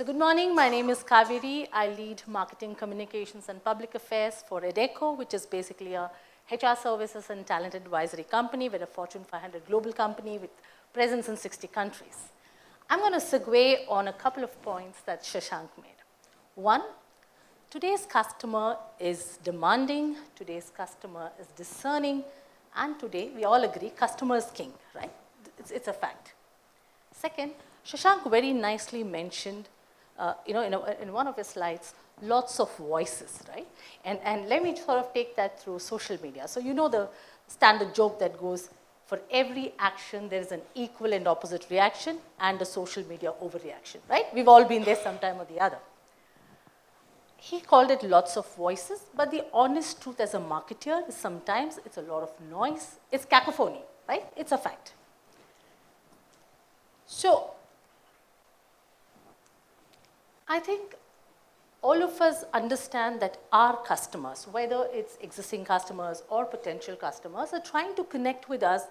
So good morning, my name is Cauvery. I lead marketing, communications and public affairs for Adecco, which is basically a HR services and talent advisory company. We're a Fortune 500 global company with presence in 60 countries. I'm going to segue on a couple of points that Shashank made. One, today's customer is demanding, today's customer is discerning, and today we all agree customer is king, right? It's a fact. Second, Shashank very nicely mentioned, in one of his slides, lots of voices, right? And let me sort of take that through social media. So you know the standard joke that goes, for every action, there is an equal and opposite reaction and a social media overreaction, right? We've all been there sometime or the other. He called it lots of voices, but the honest truth as a marketer is sometimes it's a lot of noise. It's cacophony, right? It's a fact. So I think all of us understand that our customers, whether it's existing customers or potential customers, are trying to connect with us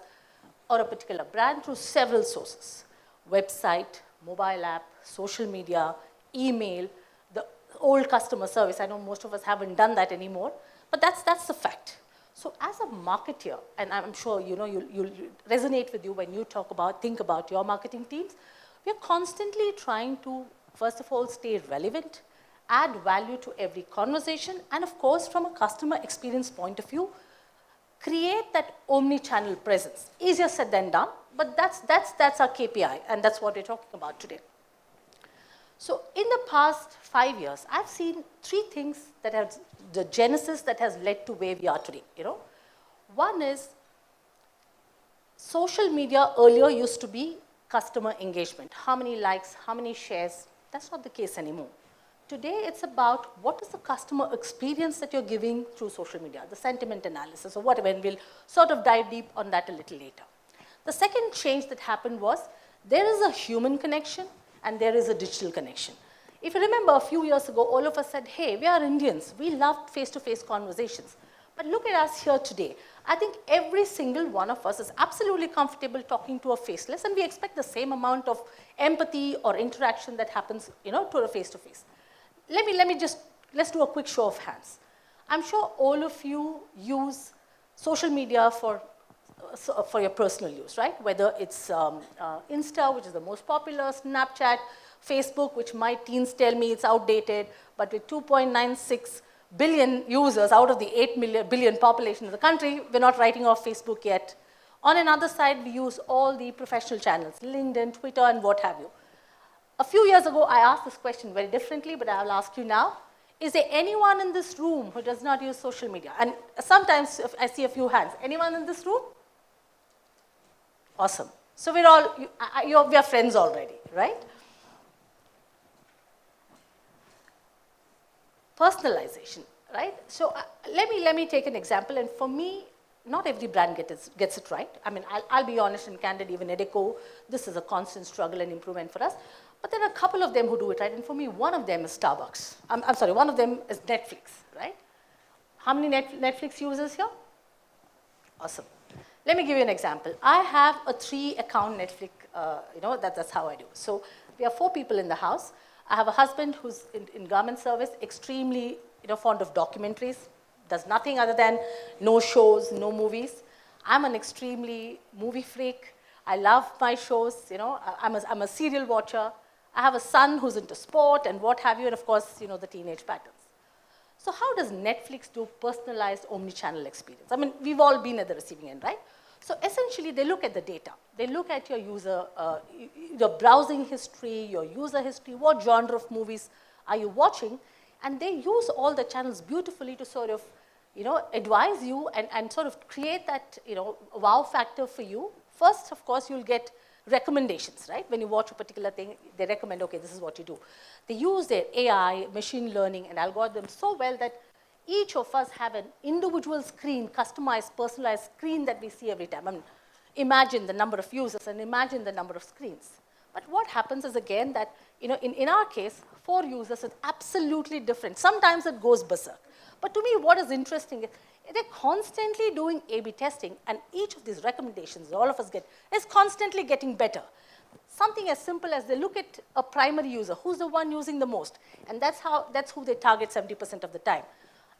or a particular brand through several sources: website, mobile app, social media, email, the old customer service. I know most of us haven't done that anymore, but that's the fact. So as a marketer, and I'm sure you'll resonate with you when you think about your marketing teams, we're constantly trying to, first of all, stay relevant, add value to every conversation, and of course, from a customer experience point of view, create that omni-channel presence. Easier said than done, but that's our KPI, and that's what we're talking about today. So in the past 5 years, I've seen three things that have, the genesis that has led to where we are today, One is, social media earlier used to be customer engagement. How many likes, how many shares? That's not the case anymore. Today, it's about what is the customer experience that you're giving through social media, the sentiment analysis or whatever, and we'll sort of dive deep on that a little later. The second change that happened was there is a human connection and there is a digital connection. If you remember a few years ago, all of us said, hey, we are Indians. We love face-to-face conversations. But look at us here today. I think every single one of us is absolutely comfortable talking to a faceless, and we expect the same amount of empathy or interaction that happens, to a face-to-face. Let's do a quick show of hands. I'm sure all of you use social media for your personal use, right? Whether it's Insta, which is the most popular, Snapchat, Facebook, which my teens tell me it's outdated, but with 2.96 billion users out of the 8 billion population of the country, we're not writing off Facebook yet. On another side, we use all the professional channels, LinkedIn, Twitter, and what have you. A few years ago, I asked this question very differently, but I'll ask you now. Is there anyone in this room who does not use social media? And sometimes I see a few hands. Anyone in this room? Awesome. So we are friends already, right? Personalization, right? So let me take an example. And for me, not every brand gets it right. I mean, I'll be honest and candid, even Adecco, this is a constant struggle and improvement for us. But there are a couple of them who do it right. And for me, one of them is Starbucks. I'm sorry, one of them is Netflix, right? How many Netflix users here? Awesome. Let me give you an example. I have a 3-account Netflix, that's how I do. So we have 4 people in the house. I have a husband who's in government service, extremely fond of documentaries, does nothing other than no shows, no movies. I'm an extremely movie freak. I love my shows, I'm a serial watcher. I have a son who's into sport and what have you, and of course, the teenage patterns. So how does Netflix do personalized omni-channel experience? I mean, we've all been at the receiving end, right? So essentially, they look at the data. They look at your user, your browsing history, your user history, what genre of movies are you watching, and they use all the channels beautifully to sort of, advise you and sort of create that, wow factor for you. First, of course, you'll get recommendations, right? When you watch a particular thing, they recommend, okay, this is what you do. They use their AI, machine learning, and algorithms so well that each of us have an individual screen, customized, personalized screen that we see every time. I mean, imagine the number of users and imagine the number of screens. But what happens is, again, that in our case, 4 users is absolutely different. Sometimes it goes berserk. But to me, what is interesting is they're constantly doing A/B testing, and each of these recommendations all of us get is constantly getting better. something as simple as they look at a primary user, who's the one using the most, and that's who they target 70% of the time.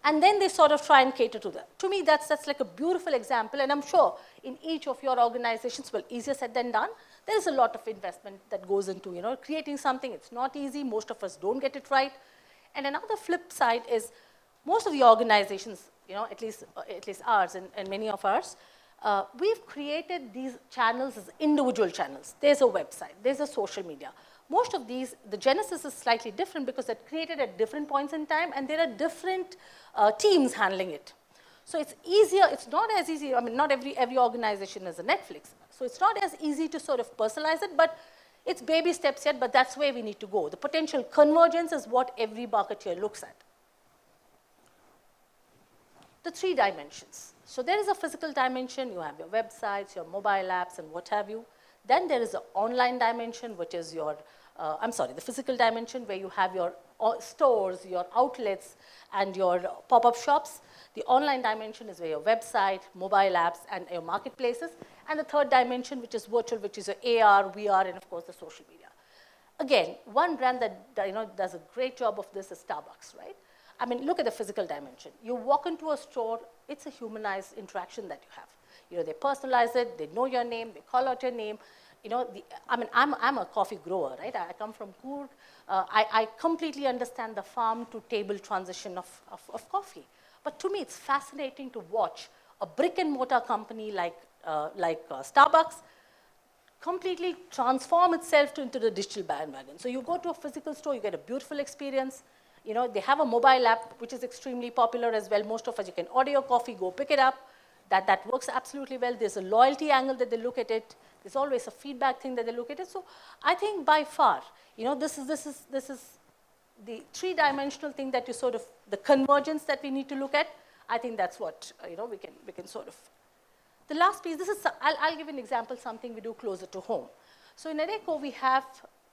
And then they sort of try and cater to that. To me, that's like a beautiful example, and I'm sure in each of your organizations, well, easier said than done, there is a lot of investment that goes into, creating something. It's not easy. Most of us don't get it right. And another flip side is most of the organizations, at least ours and many of ours, we've created these channels as individual channels. There's a website, there's a social media. Most of these, the genesis is slightly different because they're created at different points in time and there are different teams handling it. So it's easier, it's not as easy, not every organization is a Netflix. So it's not as easy to sort of personalize it, but it's baby steps yet, but that's where we need to go. The potential convergence is what every marketeer looks at. The 3 dimensions. So there is a physical dimension, you have your websites, your mobile apps, and what have you. Then there is an online dimension, which is your, the physical dimension where you have your stores, your outlets, and your pop-up shops. The online dimension is where your website, mobile apps, and your marketplaces. And the third dimension, which is virtual, which is your AR, VR, and of course the social media. Again, one brand that does a great job of this is Starbucks, right? Look at the physical dimension. You walk into a store, it's a humanized interaction that you have. They personalize it, they know your name, they call out your name. I'm a coffee grower, right? I come from Coorg. I completely understand the farm to table transition of coffee. But to me, it's fascinating to watch a brick and mortar company like Starbucks completely transform itself into the digital bandwagon. So you go to a physical store, you get a beautiful experience. They have a mobile app, which is extremely popular as well. Most of us, you can order your coffee, go pick it up. That works absolutely well. There's a loyalty angle that they look at it. There's always a feedback thing that they look at it. So I think by far, this is the 3-dimensional thing that you sort of, the convergence that we need to look at. I think that's what, we can sort of. The last piece, I'll give an example, something we do closer to home. So in Adecco, we have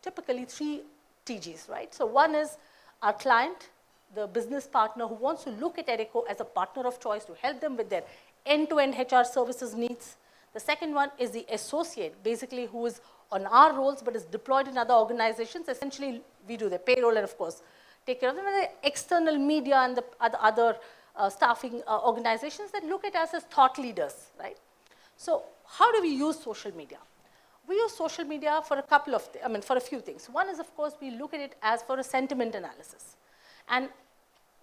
typically 3 TGs, right? So one is our client, the business partner who wants to look at Adecco as a partner of choice to help them with their end-to-end HR services needs. The second one is the associate, basically who is on our roles but is deployed in other organizations. Essentially, we do their payroll and, of course, take care of them. And the external media and the other staffing organizations that look at us as thought leaders, right? So how do we use social media? We use social media for for a few things. One is, of course, we look at it as for a sentiment analysis. And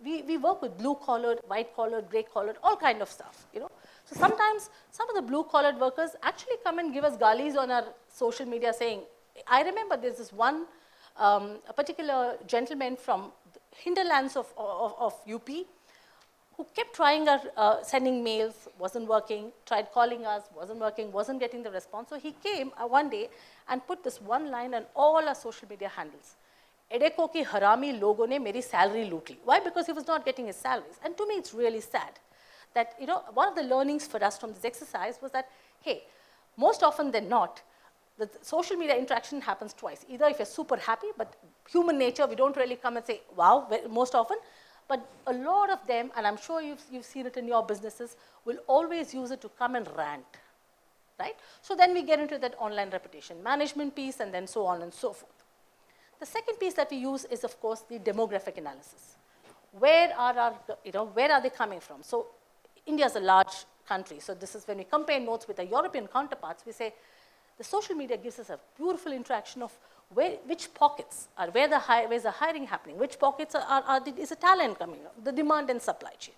we work with blue-collared, white-collared, gray-collared, all kind of stuff, So sometimes some of the blue-collared workers actually come and give us galis on our social media saying, I remember there's this one a particular gentleman from the hinterlands of UP who kept trying sending mails, wasn't working, tried calling us, wasn't working, wasn't getting the response. So he came one day and put this one line on all our social media handles. Adecco ki harami logo ne meri salary loot li. Why? Because he was not getting his salaries. And to me, it's really sad that, one of the learnings for us from this exercise was that, hey, most often than not, the social media interaction happens twice. Either if you're super happy, but human nature, we don't really come and say, wow, most often. But a lot of them, and I'm sure you've seen it in your businesses, will always use it to come and rant, right? So then we get into that online reputation management piece and then so on and so forth. The second piece that we use is, of course, the demographic analysis. Where are they coming from? So India is a large country. So this is when we compare notes with the European counterparts, we say the social media gives us a beautiful interaction of which pockets are, where's the hiring happening, which pockets is the talent coming up, the demand and supply chain.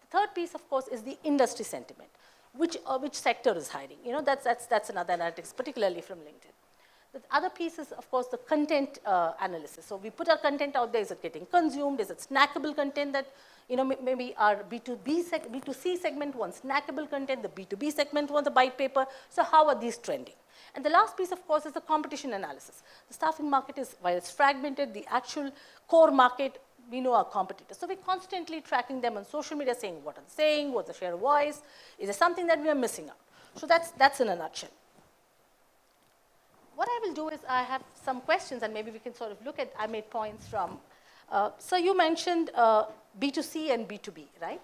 The third piece, of course, is the industry sentiment, which sector is hiring. That's another analytics, particularly from LinkedIn. The other piece is, of course, the content analysis. So we put our content out there. Is it getting consumed? Is it snackable content that, maybe our B2C segment wants snackable content, the B2B segment wants a bite paper. So how are these trending? And the last piece, of course, is the competition analysis. The staffing market is, while it's fragmented, the actual core market, we know our competitors. So we're constantly tracking them on social media, saying what are they saying, what's the share of voice, is there something that we are missing out? So that's in a nutshell. What I will do is I have some questions, and maybe we can sort of look at, I made points from, so you mentioned B2C and B2B, right?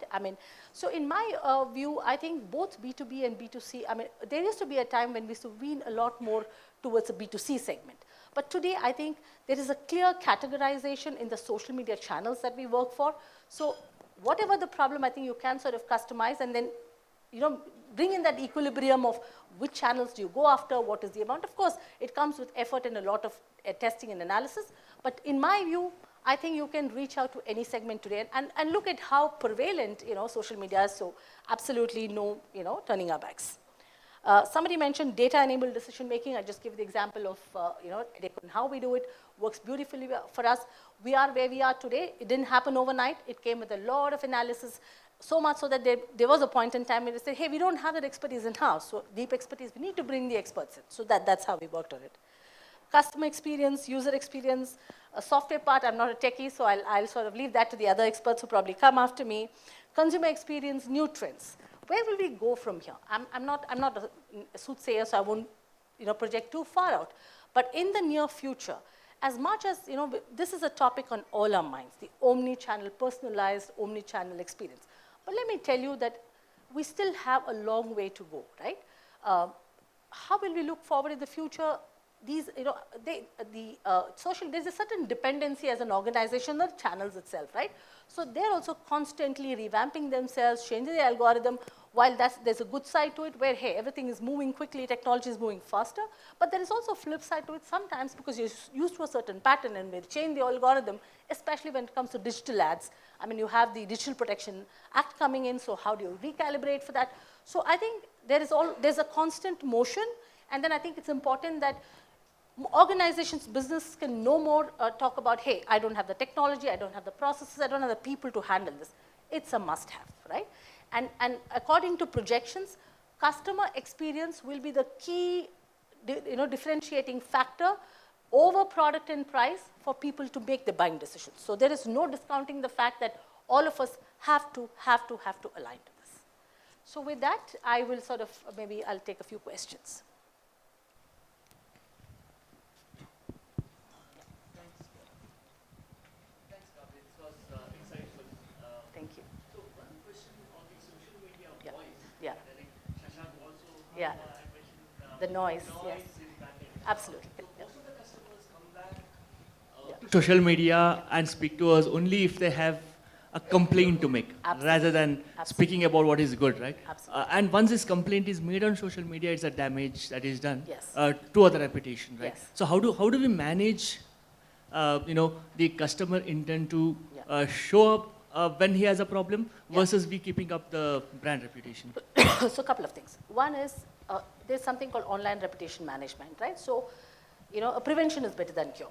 So in my view, I think both B2B and B2C, there used to be a time when we used to lean a lot more towards a B2C segment. But today, I think there is a clear categorization in the social media channels that we work for. So whatever the problem, I think you can sort of customize and then, bring in that equilibrium of which channels do you go after, what is the amount. Of course, it comes with effort and a lot of testing and analysis. But in my view, I think you can reach out to any segment today and look at how prevalent, social media is. So absolutely no, turning our backs. Somebody mentioned data-enabled decision-making. I just give the example of, Adecco and how we do it. Works beautifully for us. We are where we are today. It didn't happen overnight. It came with a lot of analysis, so much so that there was a point in time where they said, hey, we don't have that expertise in-house. So deep expertise, we need to bring the experts in. So that's how we worked on it. Customer experience, user experience, a software part, I'm not a techie, so I'll sort of leave that to the other experts who probably come after me. Consumer experience, new trends. Where will we go from here? I'm not a soothsayer, so I won't project too far out. But in the near future, as much as this is a topic on all our minds, the omni-channel, personalized omni-channel experience. But let me tell you that we still have a long way to go, right? How will we look forward in the future? These, there's a certain dependency as an organization on the channels itself, right? So they're also constantly revamping themselves, changing the algorithm, while there's a good side to it where, hey, everything is moving quickly, technology is moving faster, but there is also a flip side to it sometimes because you're used to a certain pattern and may change the algorithm, especially when it comes to digital ads. I mean, you have the Digital Protection Act coming in, so how do you recalibrate for that? So I think there's a constant motion, and then I think it's important that organizations, business can no more talk about, hey, I don't have the technology, I don't have the processes, I don't have the people to handle this. It's a must-have, right? And according to projections, customer experience will be the key, differentiating factor over product and price for people to make the buying decisions. So there is no discounting the fact that all of us have to align to this. So with that, I will sort of, maybe I'll take a few questions. Yeah, the noise, yes, absolutely. Yeah. Most of the customers come back to social media and speak to us only if they have a complaint to make, rather than speaking about what is good, right? And once this complaint is made on social media, it's a damage that is done to other reputation, right? Yes. So how do we manage, the customer intent to show up when he has a problem versus we keeping up the brand reputation? So a couple of things. One is there's something called online reputation management, right? So, prevention is better than cure.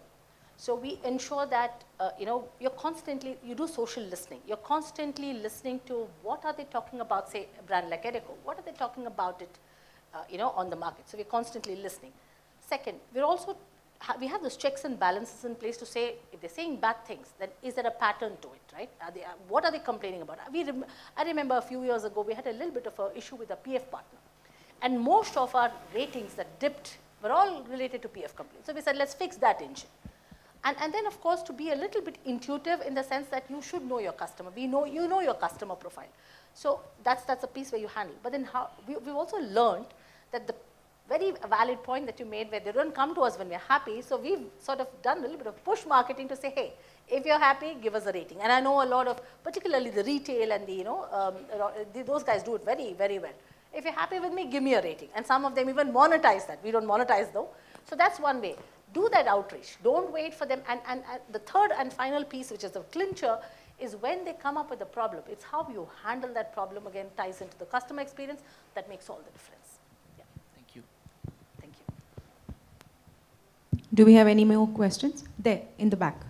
So we ensure that, you do social listening. You're constantly listening to what are they talking about, say, a brand like Adecco. What are they talking about it, on the market? So we're constantly listening. Second, we have those checks and balances in place to say, if they're saying bad things, then is there a pattern to it, right? What are they complaining about? I remember a few years ago, we had a little bit of an issue with a PF partner. And most of our ratings that dipped were all related to PF complaints. So we said, let's fix that engine. And then, of course, to be a little bit intuitive in the sense that you should know your customer. You know your customer profile. So that's a piece where you handle. But then we've also learned that the very valid point that you made where they don't come to us when we're happy. So we've sort of done a little bit of push marketing to say, hey, if you're happy, give us a rating. And I know a lot of, particularly the retail and those guys do it very, very well. If you're happy with me, give me a rating. And some of them even monetize that. We don't monetize though. So that's one way. Do that outreach. Don't wait for them. And the third and final piece, which is the clincher, is when they come up with a problem. It's how you handle that problem, again, ties into the customer experience. That makes all the difference. Thank you. Thank you. Do we have any more questions? There, in the back.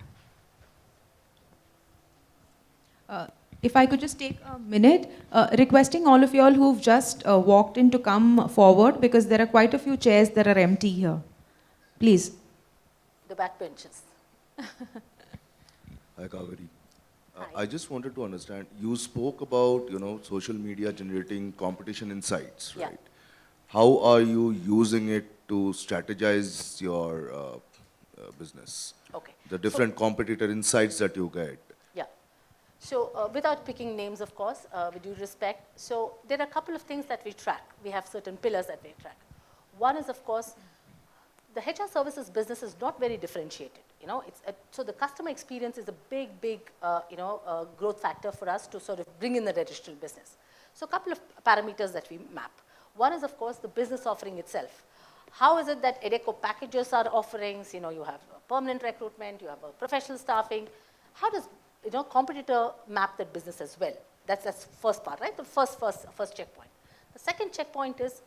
If I could just take a minute, requesting all of you all who've just walked in to come forward because there are quite a few chairs that are empty here. Please. The back benches. Hi, Cauvery. I just wanted to understand, you spoke about, social media generating competition insights, right? How are you using it to strategize your business? Okay. The different competitor insights that you get. Yeah. So without picking names, of course, with due respect, so there are a couple of things that we track. We have certain pillars that we track. One is, of course, the HR services business is not very differentiated. You know, so the customer experience is a big growth factor for us to sort of bring in the digital business. So a couple of parameters that we map. One is, of course, the business offering itself. How is it that Adecco packages our offerings? You know, you have permanent recruitment, you have a professional staffing. How does, you know, competitor map that business as well? That's first part, right? The first checkpoint. The second checkpoint is,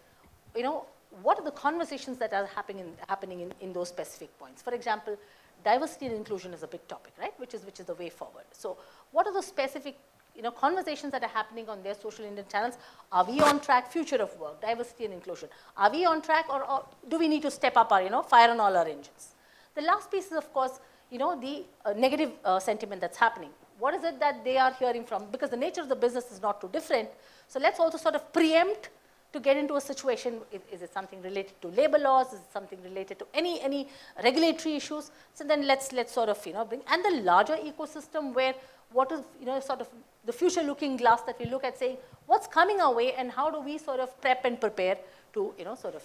you know, what are the conversations that are happening in those specific points? For example, diversity and inclusion is a big topic, right? Which is the way forward. So what are the specific, you know, conversations that are happening on their social Indian channels? Are we on track? Future of work, diversity and inclusion. Are we on track, or do we need to step up our, you know, fire on all our engines? The last piece is, of course, you know, the negative sentiment that's happening. What is it that they are hearing from? Because the nature of the business is not too different. So let's also sort of preempt to get into a situation. Is it something related to labor laws? Is it something related to any regulatory issues? So then let's sort of, you know, bring, and the larger ecosystem where what is, you know, sort of the future looking glass that we look at, saying what's coming our way and how do we sort of prep and prepare to, you know, sort of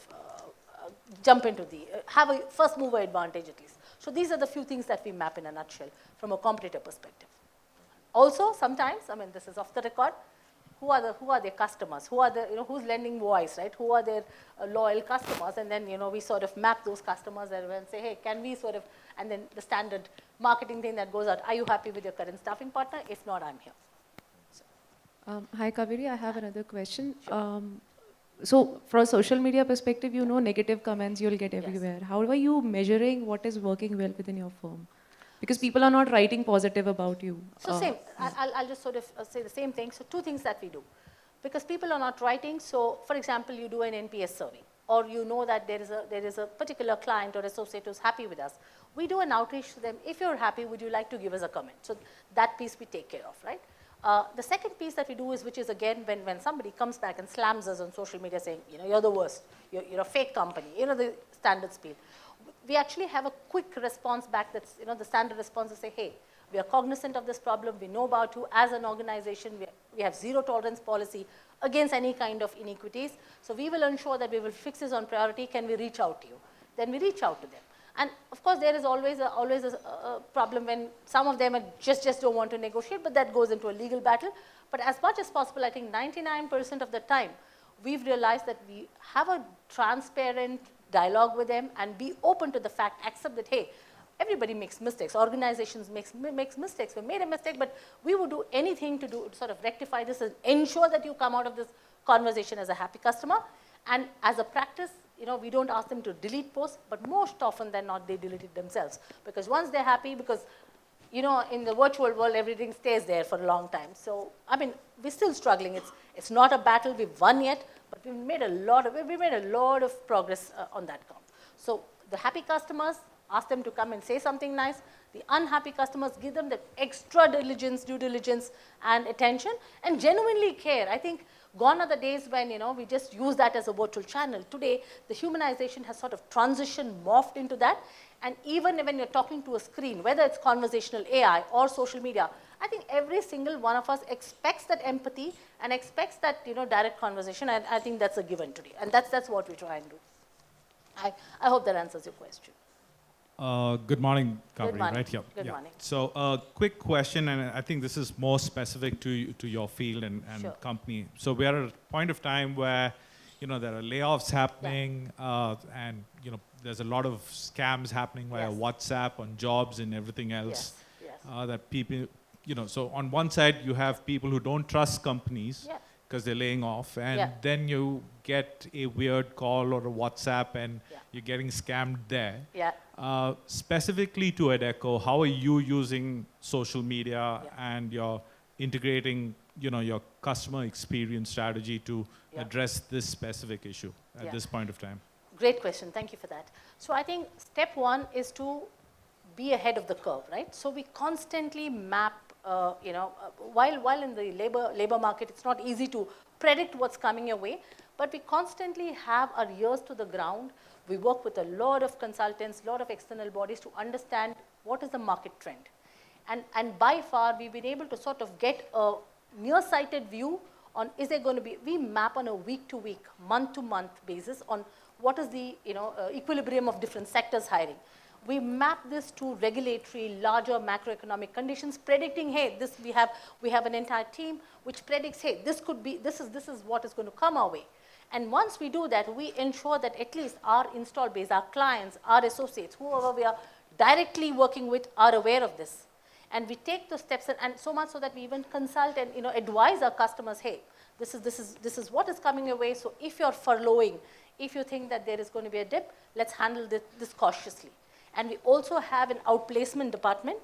jump into the, have a first mover advantage at least. So these are the few things that we map in a nutshell from a competitor perspective. Also, sometimes, I mean, this is off the record, who are their customers? Who are the, you know, who's lending voice, right? Who are their loyal customers? And then, you know, we sort of map those customers and say, hey, can we sort of, and then the standard marketing thing that goes out, are you happy with your current staffing partner? If not, I'm here. So. Hi, Cauvery, I have another question. Sure. So from a social media perspective, you know, negative comments you'll get everywhere. Yes. How are you measuring what is working well within your firm? Because people are not writing positive about you. So same, I'll just sort of say the same thing. So two things that we do. Because people are not writing, so for example, you do an NPS survey, or you know that there is a particular client or associate who's happy with us. We do an outreach to them. If you're happy, would you like to give us a comment? So that piece we take care of, right? The second piece that we do is, which is again, when somebody comes back and slams us on social media saying, you know, you're the worst, you're a fake company, you know, the standard spiel. We actually have a quick response back that's, you know, the standard response to say, hey, we are cognizant of this problem, we know about you. As an organization, we have zero tolerance policy against any kind of inequities. So we will ensure that we will fix this on priority. Can we reach out to you? Then we reach out to them. And of course, there is always a problem when some of them just don't want to negotiate, but that goes into a legal battle. But as much as possible, I think 99% of the time, we've realized that we have a transparent dialogue with them and be open to the fact, accept that, hey, everybody makes mistakes, organizations makes mistakes. We made a mistake, but we would do anything to sort of rectify this and ensure that you come out of this conversation as a happy customer. And as a practice, you know, we don't ask them to delete posts, but most often than not, they delete it themselves. Because once they're happy, because, you know, in the virtual world, everything stays there for a long time. So, I mean, we're still struggling. It's not a battle we've won yet, but we've made a lot of progress on that count. So the happy customers, ask them to come and say something nice. The unhappy customers, give them the extra diligence, due diligence, and attention, and genuinely care. I think gone are the days when, you know, we just use that as a virtual channel. Today, the humanization has sort of transitioned, morphed into that. And even when you're talking to a screen, whether it's conversational AI or social media, I think every single one of us expects that empathy and expects that, you know, direct conversation. And I think that's a given today. And that's what we try and do. I hope that answers your question. Good morning, Cauvery, right here. Good yeah. morning. So quick question, and I think this is more specific to your field and sure. company. So we are at a point of time where, you know, there are layoffs happening, and, you know, there's a lot of scams happening via WhatsApp on jobs and everything else. That people, you know, so on one side you have people who don't trust companies because they're laying off, and then you get a weird call or a WhatsApp and you're getting scammed there. Specifically to Adecco, how are you using social media and you're integrating, you know, your customer experience strategy to address this specific issue at this point of time? Great question. Thank you for that. So I think step one is to be ahead of the curve, right? So we constantly map, you know, while in the labor market, it's not easy to predict what's coming your way, but we constantly have our ears to the ground. We work with a lot of consultants, a lot of external bodies to understand what is the market trend. And by far, we've been able to sort of get a near-sighted view on, is there going to be, we map on a week-to-week, month-to-month basis on what is the equilibrium of different sectors hiring. We map this to regulatory, larger macroeconomic conditions, predicting, hey, this we have an entire team which predicts, hey, this is what is going to come our way. And once we do that, we ensure that at least our install base, our clients, our associates, whoever we are directly working with, are aware of this. And we take those steps, and so much so that we even consult and advise our customers, hey, this is what is coming your way. So if you're furloughing, if you think that there is going to be a dip, let's handle this cautiously. And we also have an outplacement department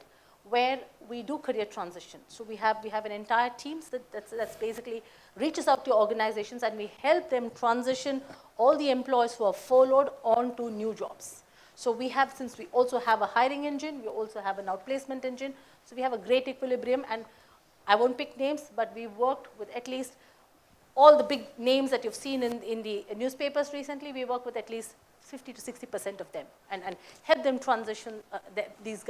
where we do career transition. So we have an entire team that's basically reaches out to organizations, and we help them transition all the employees who are furloughed onto new jobs. So we have, since we also have a hiring engine, we also have an outplacement engine. So we have a great equilibrium, and I won't pick names, but we worked with at least all the big names that you've seen in the newspapers recently. We work with at least 50 to 60% of them, and help them transition these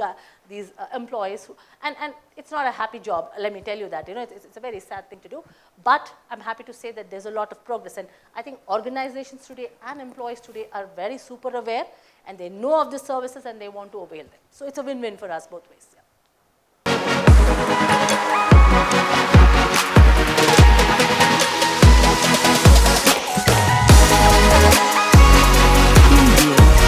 employees. And it's not a happy job, let me tell you that. It's a very sad thing to do. But I'm happy to say that there's a lot of progress. And I think organizations today and employees today are very super aware, and they know of the services and they want to avail them. So it's a win-win for us both ways.